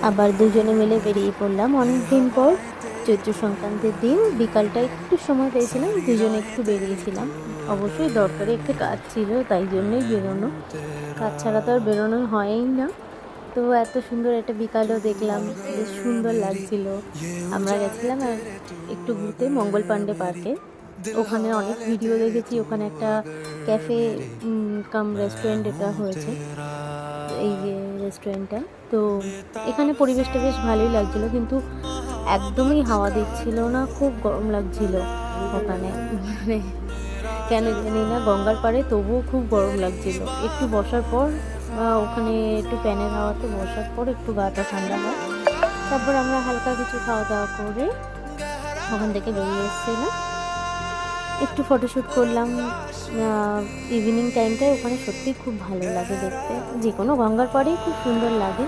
আবার দুজনে মিলে বেরিয়ে পড়লাম অনেক দিন পর। চৈত্র সংক্রান্তির দিন বিকালটা একটু সময় পেয়েছিলাম, দুজনে একটু বেরিয়েছিলাম। অবশ্যই দরকারি একটা কাজ ছিল, তাই জন্যই বেরোনো। কাজ ছাড়া তো আর বেরোনো হয়ই না। তো এত সুন্দর একটা বিকালও দেখলাম, বেশ সুন্দর লাগছিল। আমরা গেছিলাম আর একটু ঘুরতে মঙ্গল পাণ্ডে পার্কে। ওখানে অনেক ভিডিও দেখেছি, ওখানে একটা ক্যাফে কাম রেস্টুরেন্ট এটা হয়েছে, এই যে রেস্টুরেন্টটা। তো এখানে পরিবেশটা বেশ ভালোই লাগছিল, কিন্তু একদমই হাওয়া দিচ্ছিল না, খুব গরম লাগছিল ওখানে। মানে কেন জানি না, গঙ্গার পাড়ে তবুও খুব গরম লাগছিল। একটু বসার পর ওখানে একটু ফ্যানের হাওয়াতে বসার পর একটু গাটা ঠান্ডা হয়। তারপর আমরা হালকা কিছু খাওয়া দাওয়া করে ওখান থেকে বেরিয়ে এসেছিলাম, একটু ফটোশ্যুট করলাম। ইভিনিং টাইমটায় ওখানে সত্যিই খুব ভালো লাগে দেখতে, যে কোনো গঙ্গার পাড়েই খুব সুন্দর লাগে।